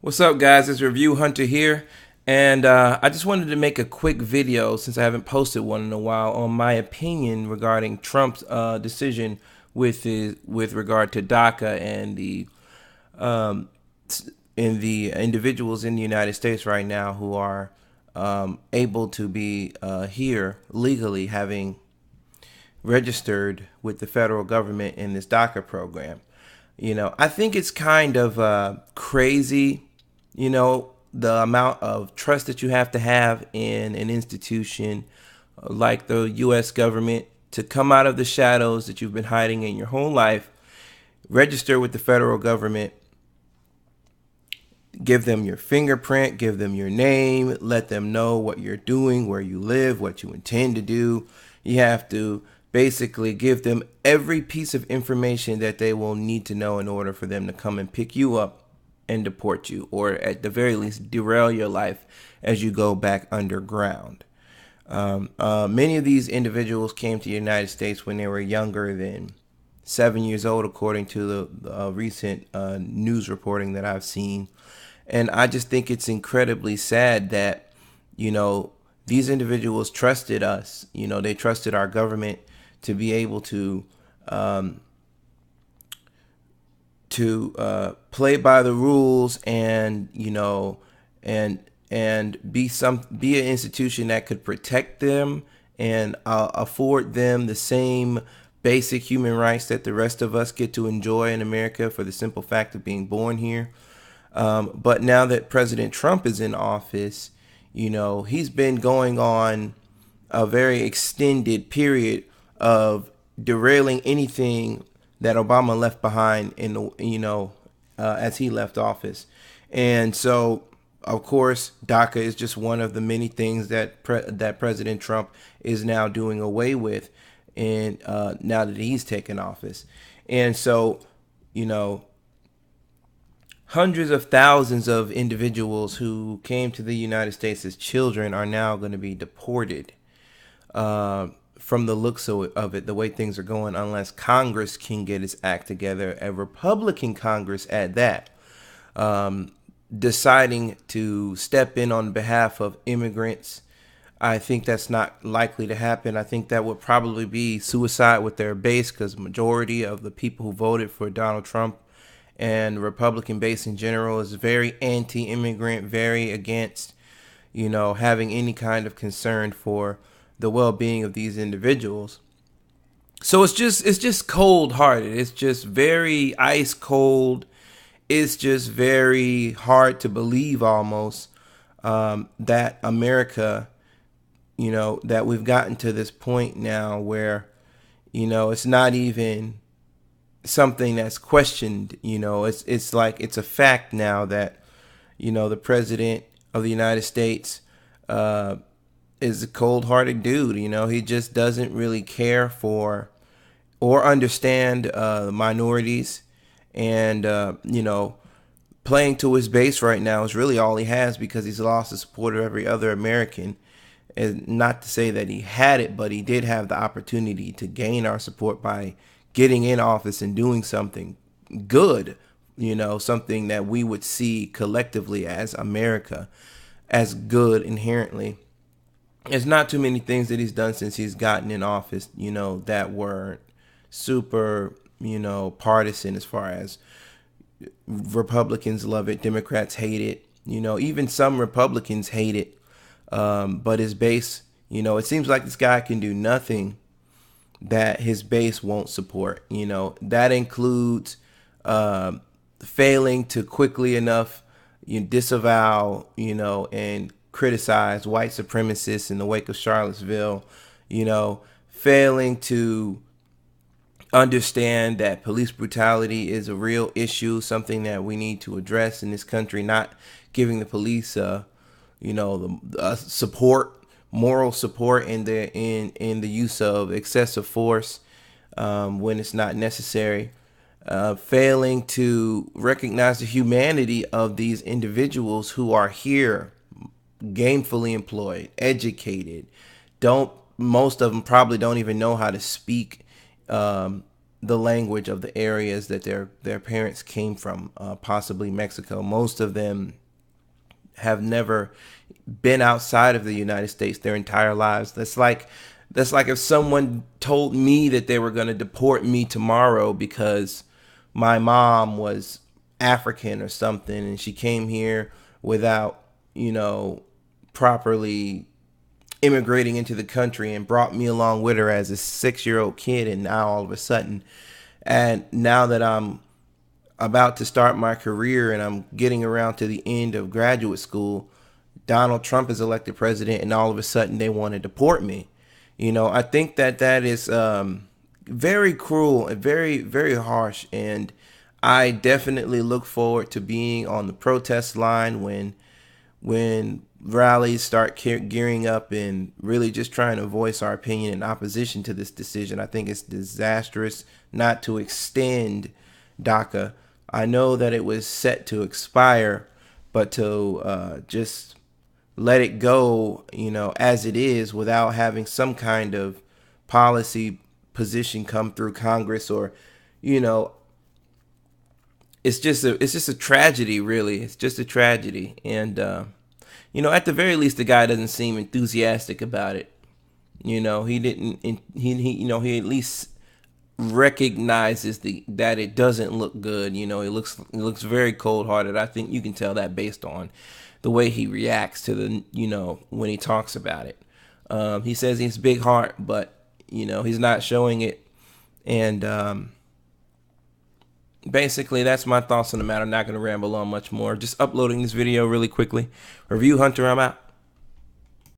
What's up, guys? It's Review Hunter here, and I just wanted to make a quick video since I haven't posted one in a while on my opinion regarding Trump's decision with regard to DACA and um, the individuals in the United States right now who are able to be here legally, having registered with the federal government in this DACA program. I think it's kind of crazy, the amount of trust that you have to have in an institution like the U.S. government to come out of the shadows that you've been hiding in your whole life, register with the federal government, give them your fingerprint, give them your name, let them know what you're doing, where you live, what you intend to do. You have to basically give them every piece of information that they will need to know in order for them to come and pick you up and deport you, or at the very least derail your life as you go back underground. Many of these individuals came to the United States when they were younger than 7 years old, according to the recent news reporting that I've seen. And I just think it's incredibly sad that, these individuals trusted us. They trusted our government to be able to play by the rules and be an institution that could protect them and afford them the same basic human rights that the rest of us get to enjoy in America for the simple fact of being born here. But now that President Trump is in office, he's been going on a very extended period of derailing anything that Obama left behind as he left office. And so, of course, DACA is just one of the many things that that President Trump is now doing away with, and now that he's taken office. And so, you know, hundreds of thousands of individuals who came to the United States as children are now going to be deported. From the looks of it, the way things are going, unless Congress can get its act together, a Republican Congress at that, deciding to step in on behalf of immigrants. I think that's not likely to happen. I think that would probably be suicide with their base, because majority of the people who voted for Donald Trump and Republican base in general is very anti-immigrant, very against, having any kind of concern for the well-being of these individuals. So it's just cold-hearted. It's just very ice cold. It's just very hard to believe almost, that America, that we've gotten to this point now where, it's not even something that's questioned. It's like it's a fact now that, the president of the United States is a cold-hearted dude. He just doesn't really care for or understand minorities, and playing to his base right now is really all he has, because he's lost the support of every other American. And not to say that he had it, but he did have the opportunity to gain our support by getting in office and doing something good, something that we would see collectively as America as good inherently. There's not too many things that he's done since he's gotten in office, that were super, partisan, as far as Republicans love it, Democrats hate it, even some Republicans hate it. But his base, it seems like this guy can do nothing that his base won't support. That includes failing to quickly enough disavow, and criticize white supremacists in the wake of Charlottesville, failing to understand that police brutality is a real issue, something that we need to address in this country, not giving the police, the support, moral support in the use of excessive force when it's not necessary. Failing to recognize the humanity of these individuals who are here, gainfully employed, educated. Most of them probably don't even know how to speak the language of the areas that their parents came from, possibly Mexico. Most of them have never been outside of the United States their entire lives. That's like if someone told me that they were going to deport me tomorrow because my mom was African or something and she came here without, properly immigrating into the country and brought me along with her as a 6-year-old kid. And now all of a sudden, and now that I'm about to start my career and I'm getting around to the end of graduate school, Donald Trump is elected president and all of a sudden they want to deport me. I think that is very cruel and very, very harsh. And I definitely look forward to being on the protest line when rallies start gearing up and really just trying to voice our opinion in opposition to this decision. I think it's disastrous not to extend DACA. I know that it was set to expire, but to just let it go, as it is without having some kind of policy position come through Congress or, it's just a tragedy, really. It's just a tragedy. And, at the very least, the guy doesn't seem enthusiastic about it. He didn't, he at least recognizes that it doesn't look good. He looks very cold-hearted. I think you can tell that based on the way he reacts to when he talks about it. He says he has a big heart, but he's not showing it. And basically, that's my thoughts on the matter. I'm not going to ramble on much more. Just uploading this video really quickly. Review Hunter, I'm out.